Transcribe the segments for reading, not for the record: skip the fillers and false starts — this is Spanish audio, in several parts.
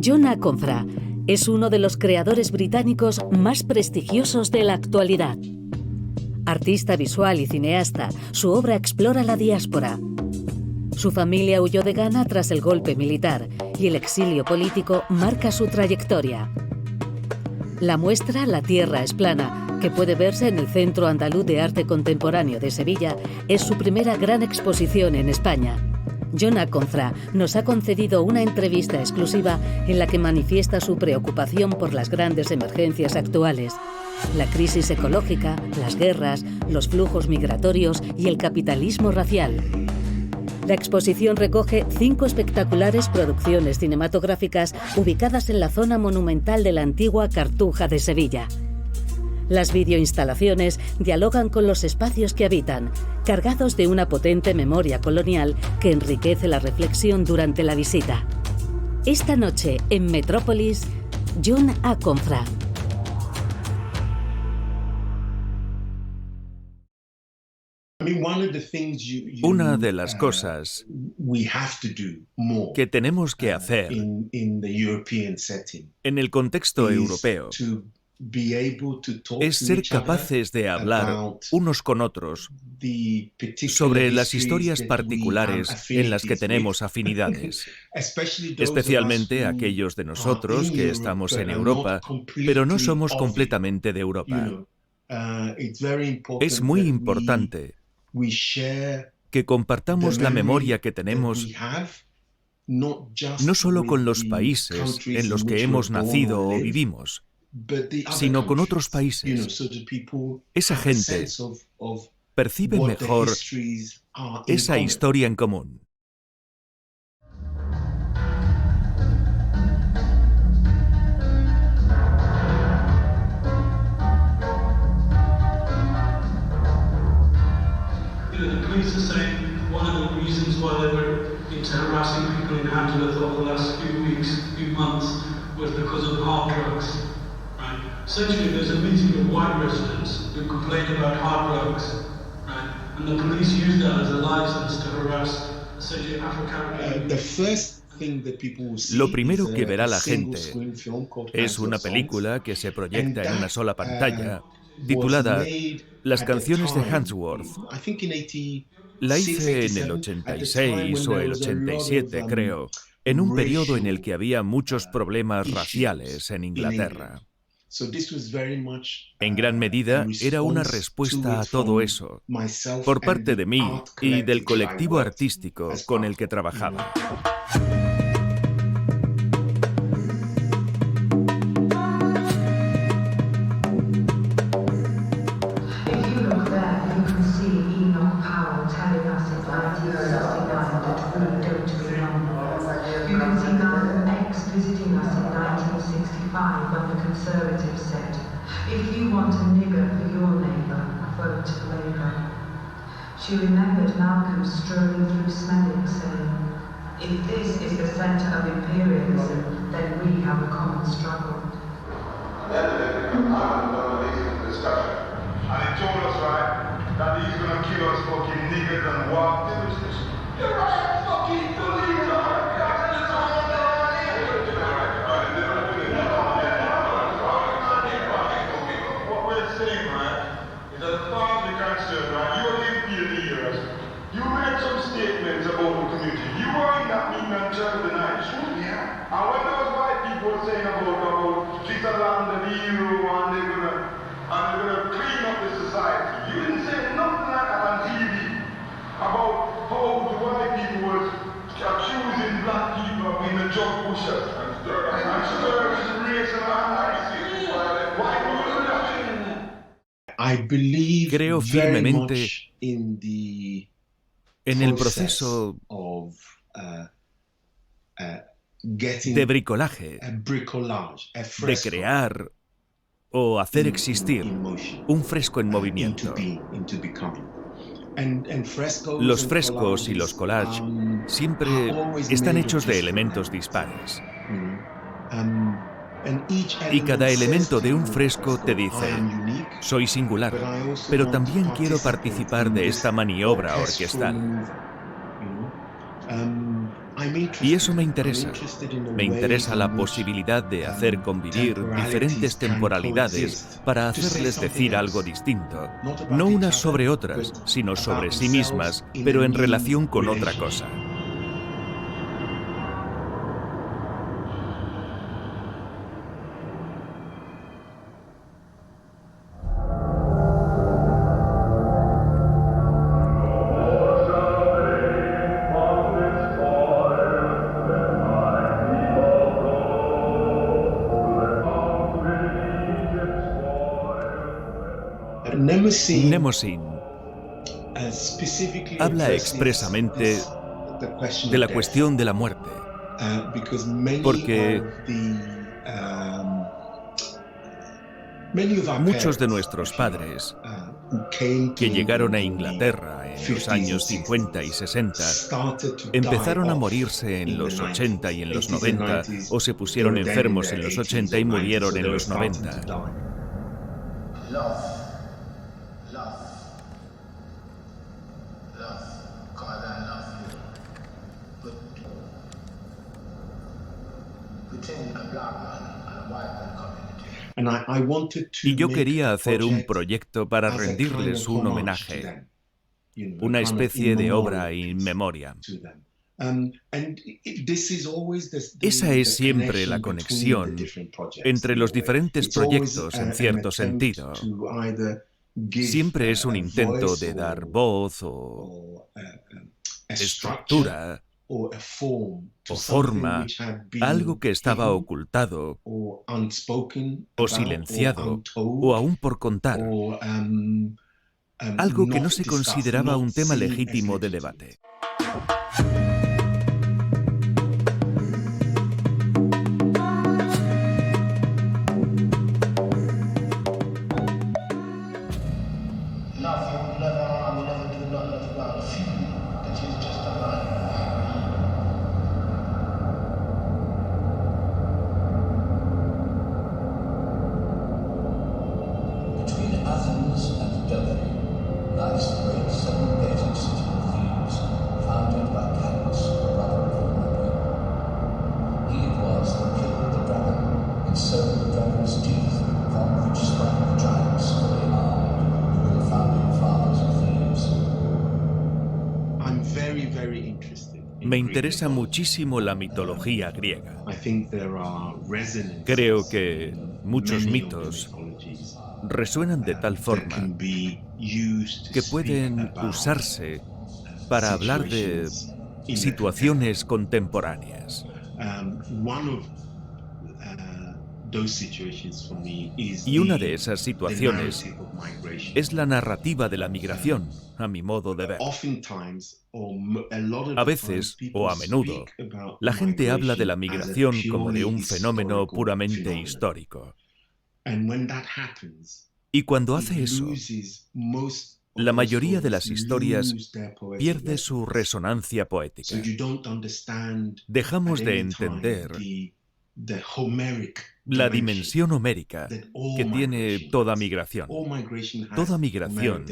John Aconfrah es uno de los creadores británicos más prestigiosos de la actualidad. Artista visual y cineasta, su obra explora la diáspora. Su familia huyó de Ghana tras el golpe militar y el exilio político marca su trayectoria. La muestra La Tierra es plana, que puede verse en el Centro Andaluz de Arte Contemporáneo de Sevilla, es su primera gran exposición en España. John Aconfrah nos ha concedido una entrevista exclusiva en la que manifiesta su preocupación por las grandes emergencias actuales: la crisis ecológica, las guerras, los flujos migratorios y el capitalismo racial. La exposición recoge 5 espectaculares producciones cinematográficas ubicadas en la zona monumental de la antigua Cartuja de Sevilla. Las videoinstalaciones dialogan con los espacios que habitan, cargados de una potente memoria colonial que enriquece la reflexión durante la visita. Esta noche, en Metrópolis, John Aconfrah. Una de las cosas que tenemos que hacer en el contexto europeo es ser capaces de hablar unos con otros sobre las historias particulares en las que tenemos afinidades, especialmente aquellos de nosotros que estamos en Europa, pero no somos completamente de Europa. Es muy importante que compartamos la memoria que tenemos no solo con los países en los que hemos nacido o vivimos, sino con otros países. Esa gente percibe mejor esa historia en común. The police are saying one of the reasons why they were into harassing people in Hamlet over the last few months was because of hard drugs. Right? Essentially, there's a meeting of white residents who complain about hard drugs, right? And the police use that as a license to harass essentially Afro-Caribbean. Lo primero que verá la gente es una película que se proyecta en una sola pantalla, titulada Las canciones de Handsworth. La hice en el 86 o el 87, creo, en un periodo en el que había muchos problemas raciales en Inglaterra. En gran medida era una respuesta a todo eso, por parte de mí y del colectivo artístico con el que trabajaba. She remembered Malcolm strolling through Smethwick saying, "If this is the centre of imperialism, then we have a common struggle." Then the discussion, and he told us, right, that he's gonna kill us fucking niggas and walk through this. You're right, fucking police are what we're saying, right, is that as far as we're concerned, right, you live here years. You made some statements about the community. You were in that meeting on Thursday night, yeah. And when those white people were saying about Switzerland and the Euro and they're gonna clean up the society, you didn't say nothing like that on TV about how the white people was accusing black people of being the drug pushers and stirring race and Creo firmemente en el proceso de bricolaje, de crear o hacer existir un fresco en movimiento. Los frescos y los collages siempre están hechos de elementos dispares. Y cada elemento de un fresco te dice, soy singular, pero también quiero participar de esta maniobra orquestal. Y eso me interesa. Me interesa la posibilidad de hacer convivir diferentes temporalidades para hacerles decir algo distinto. No unas sobre otras, sino sobre sí mismas, pero en relación con otra cosa. Mnemosyne habla expresamente de la cuestión de la muerte, porque muchos de nuestros padres que llegaron a Inglaterra en los años 50 y 60 empezaron a morirse en los 80 y en los 90, o se pusieron enfermos en los 80 y murieron en los 90. Y yo quería hacer un proyecto para rendirles un homenaje, una especie de obra in memoriam. Esa es siempre la conexión entre los diferentes proyectos, en cierto sentido. Siempre es un intento de dar voz o estructura o forma a algo que estaba ocultado o silenciado o aún por contar, algo que no se consideraba un tema legítimo de debate. Me interesa muchísimo la mitología griega. Creo que muchos mitos resuenan de tal forma que pueden usarse para hablar de situaciones contemporáneas. Y una de esas situaciones es la narrativa de la migración, a mi modo de ver. A veces, o a menudo, la gente habla de la migración como de un fenómeno puramente histórico. Y cuando hace eso, la mayoría de las historias pierde su resonancia poética. Dejamos de entender la dimensión homérica que tiene toda migración. Toda migración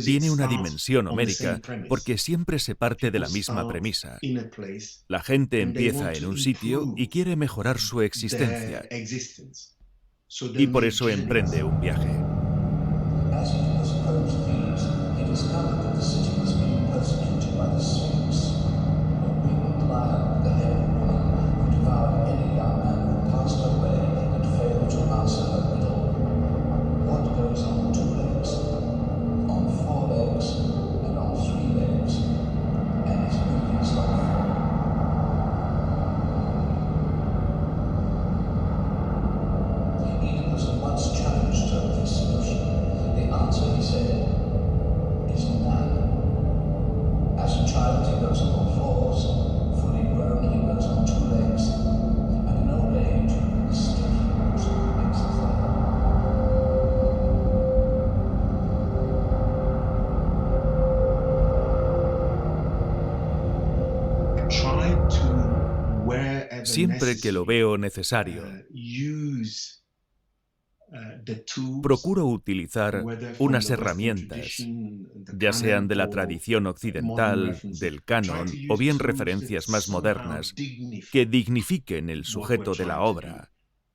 tiene una dimensión homérica porque siempre se parte de la misma premisa. La gente empieza en un sitio y quiere mejorar su existencia. Y por eso emprende un viaje. Siempre que lo veo necesario, Procuro utilizar unas herramientas, ya sean de la tradición occidental, del canon, o bien referencias más modernas, que dignifiquen el sujeto de la obra,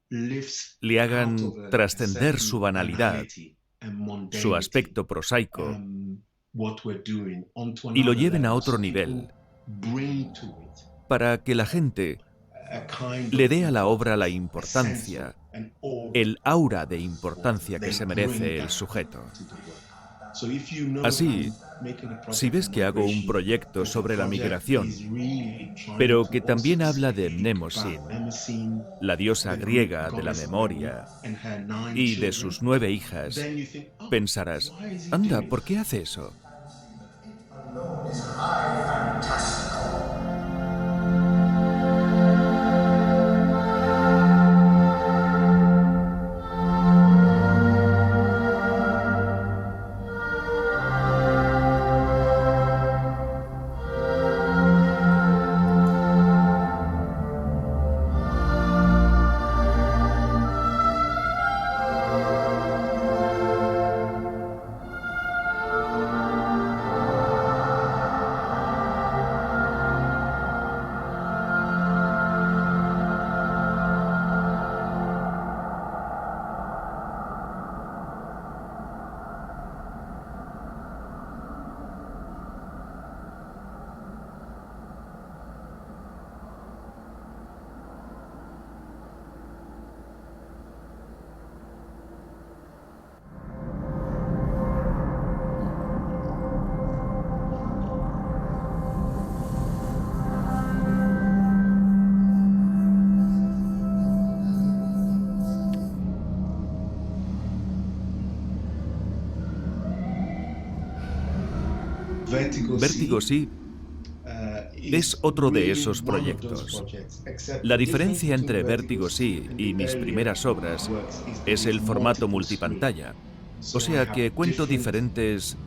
le hagan trascender su banalidad, su aspecto prosaico, y lo lleven a otro nivel, para que la gente le dé a la obra la importancia, el aura de importancia que se merece el sujeto. Así, si ves que hago un proyecto sobre la migración, pero que también habla de Mnemosyne, la diosa griega de la memoria, y de sus 9 hijas, pensarás, anda, ¿por qué hace eso? Vértigo sí es otro de esos proyectos. La diferencia entre Vértigo sí y mis primeras obras es el formato multipantalla. O sea que cuento diferentes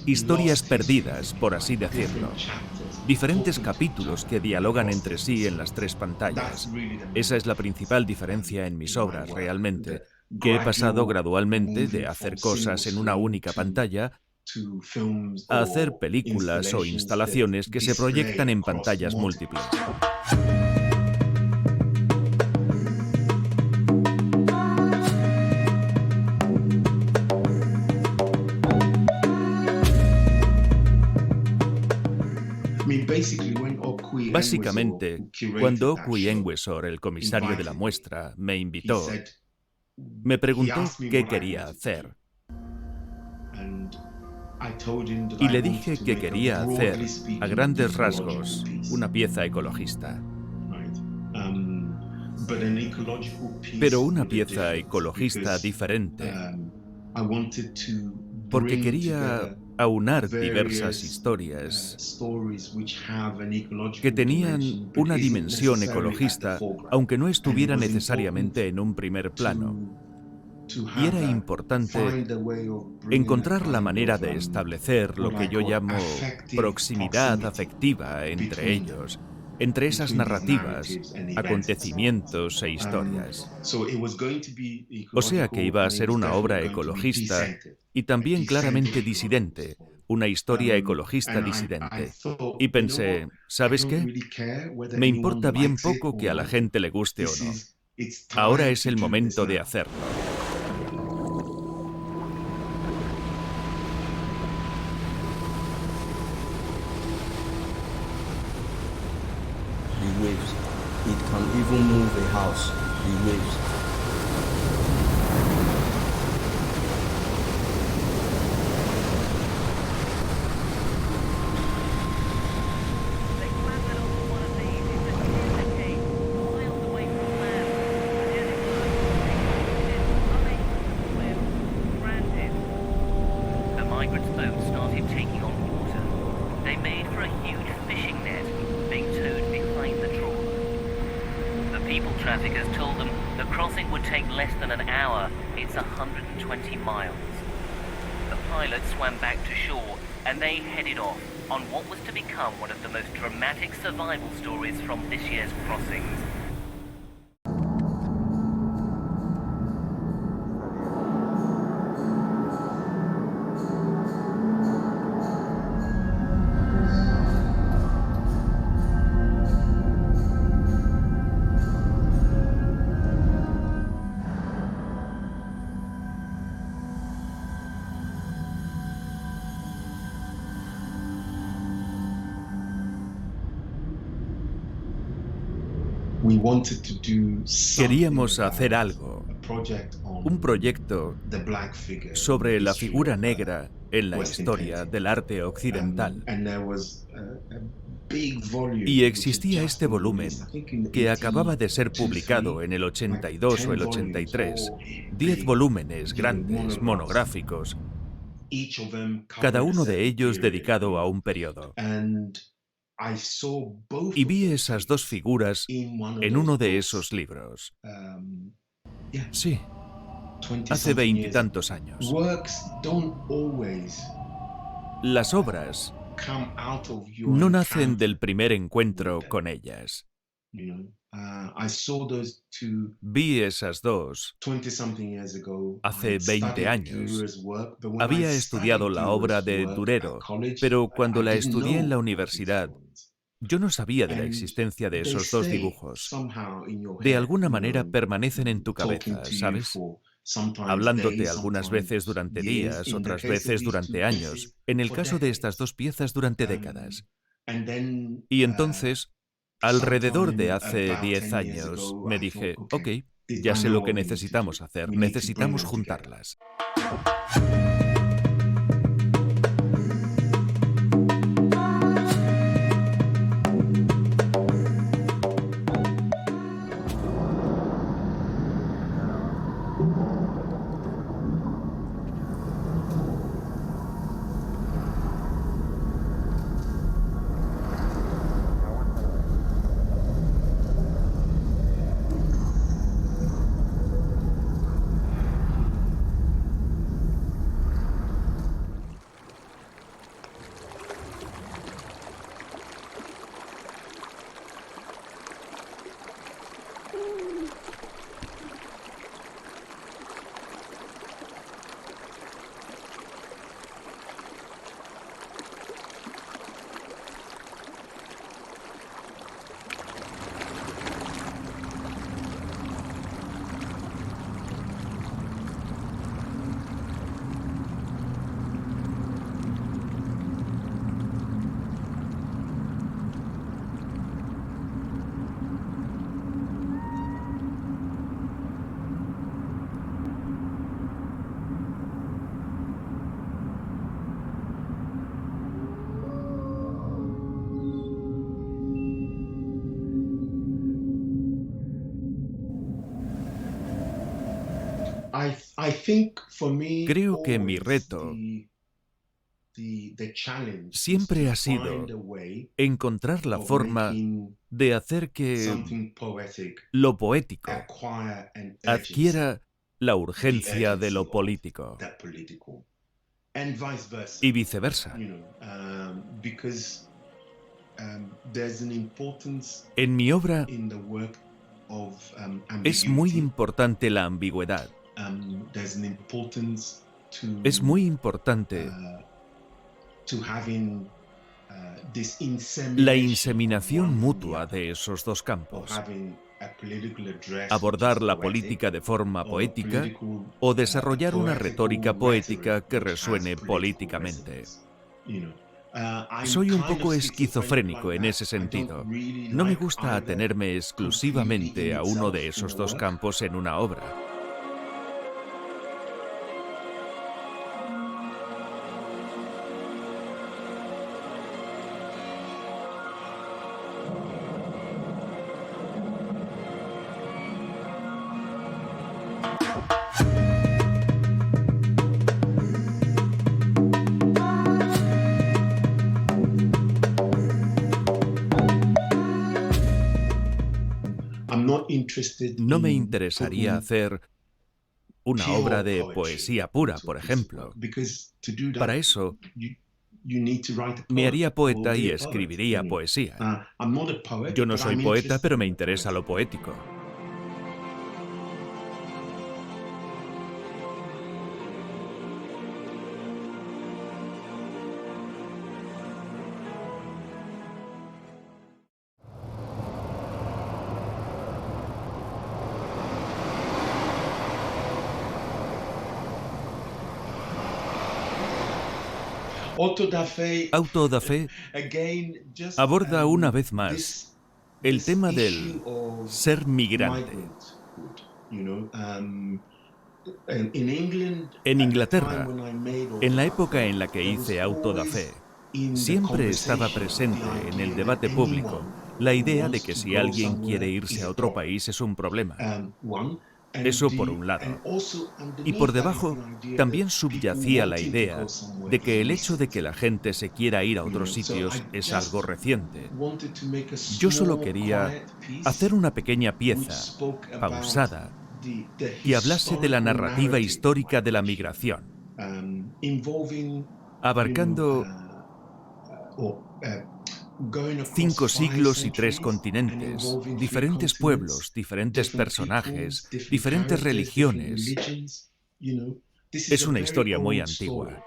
historias perdidas, por así decirlo. Diferentes capítulos que dialogan entre sí en las 3 pantallas. Esa es la principal diferencia en mis obras, realmente, que he pasado gradualmente de hacer cosas en una única pantalla a hacer películas o instalaciones que se proyectan en pantallas múltiples. Básicamente, cuando Okwui Enwezor, el comisario de la muestra, me invitó, me preguntó qué quería hacer. Y le dije que quería hacer, a grandes rasgos, una pieza ecologista. Pero una pieza ecologista diferente, porque quería aunar diversas historias que tenían una dimensión ecologista, aunque no estuviera necesariamente en un primer plano. Y era importante encontrar la manera de establecer lo que yo llamo proximidad afectiva entre ellos, entre esas narrativas, acontecimientos e historias. O sea que iba a ser una obra ecologista y también claramente disidente, una historia ecologista disidente. Y pensé, ¿sabes qué? Me importa bien poco que a la gente le guste o no. Ahora es el momento de hacerlo. The waves. It can even move a house. The waves. Traffickers told them the crossing would take less than an hour. It's 120 miles. The pilots swam back to shore and they headed off on what was to become one of the most dramatic survival stories from this year's crossings. Queríamos hacer algo, un proyecto sobre la figura negra en la historia del arte occidental. Y existía este volumen que acababa de ser publicado en el 82 o el 83, 10 volúmenes grandes, monográficos, cada uno de ellos dedicado a un periodo. Y vi esas dos figuras en uno de esos libros. Sí, hace 20 y tantos años. Las obras no nacen del primer encuentro con ellas. Vi esas dos hace 20 años. Había estudiado la obra de Durero, pero cuando la estudié en la universidad, yo no sabía de la existencia de esos dos dibujos. De alguna manera permanecen en tu cabeza, ¿sabes? Hablándote algunas veces durante días, otras veces durante años. En el caso de estas dos piezas, durante décadas. Y entonces, alrededor de hace 10 años, me dije, ok, ya sé lo que necesitamos hacer, necesitamos juntarlas. Creo que mi reto siempre ha sido encontrar la forma de hacer que lo poético adquiera la urgencia de lo político y viceversa. En mi obra es muy importante la ambigüedad. Es muy importante la inseminación mutua de esos dos campos. Abordar la política de forma poética o desarrollar una retórica poética que resuene políticamente. Soy un poco esquizofrénico en ese sentido. No me gusta atenerme exclusivamente a uno de esos dos campos en una obra. No me interesaría hacer una obra de poesía pura, por ejemplo. Para eso, me haría poeta y escribiría poesía. Yo no soy poeta, pero me interesa lo poético. Auto da Fe aborda una vez más el tema del ser migrante. En Inglaterra, en la época en la que hice Auto da Fe, siempre estaba presente en el debate público la idea de que si alguien quiere irse a otro país es un problema. Eso por un lado. Y por debajo también subyacía la idea de que el hecho de que la gente se quiera ir a otros sitios es algo reciente. Yo solo quería hacer una pequeña pieza, pausada, que hablase de la narrativa histórica de la migración, abarcando 5 siglos y 3 continentes, diferentes pueblos, diferentes personajes, diferentes religiones. Es una historia muy antigua.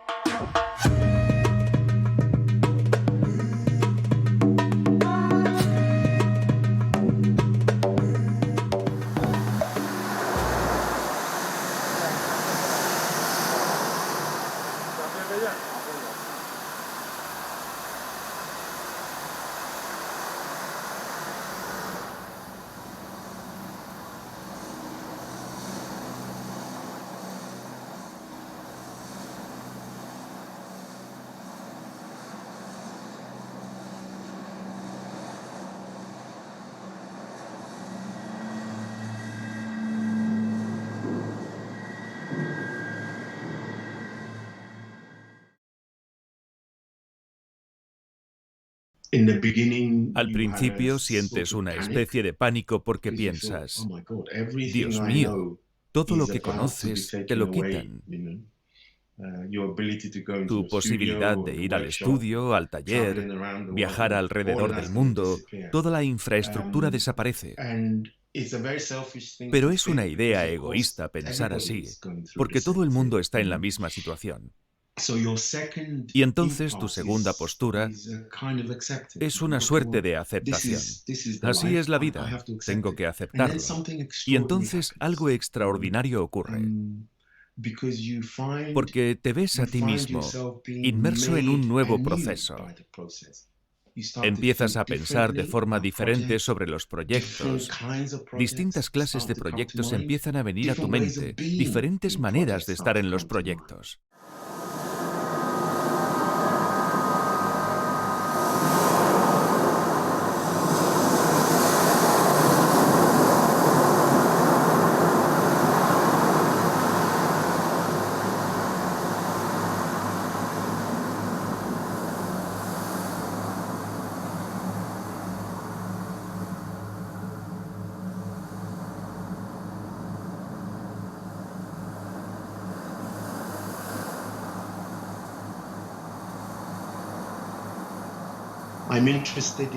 Al principio sientes una especie de pánico porque piensas, Dios mío, todo lo que conoces te lo quitan. Tu posibilidad de ir al estudio, al taller, viajar alrededor del mundo, toda la infraestructura desaparece. Pero es una idea egoísta pensar así, porque todo el mundo está en la misma situación. Y entonces tu segunda postura es una suerte de aceptación. Así es la vida, tengo que aceptarlo. Y entonces algo extraordinario ocurre. Porque te ves a ti mismo inmerso en un nuevo proceso. Empiezas a pensar de forma diferente sobre los proyectos. Distintas clases de proyectos empiezan a venir a tu mente, diferentes maneras de estar en los proyectos.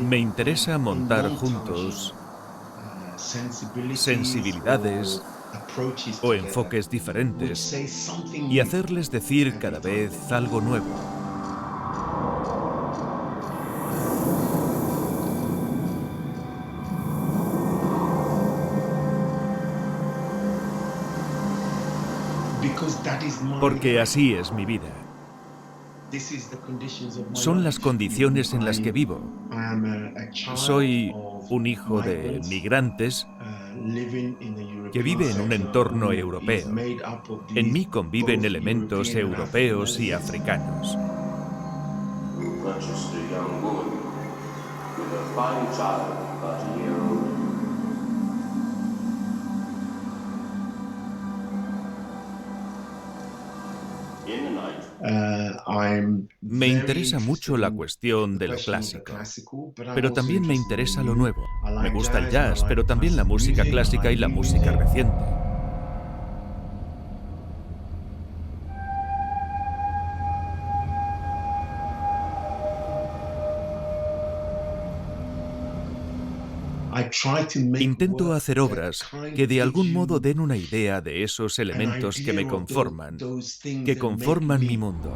Me interesa montar juntos sensibilidades o enfoques diferentes y hacerles decir cada vez algo nuevo. Porque así es mi vida. Son las condiciones en las que vivo. Soy un hijo de migrantes que vive en un entorno europeo. En mí conviven elementos europeos y africanos. Me interesa mucho la cuestión de lo clásico, pero también me interesa lo nuevo. Me gusta el jazz, pero también la música clásica y la música reciente. Intento hacer obras que de algún modo den una idea de esos elementos que me conforman, que conforman mi mundo.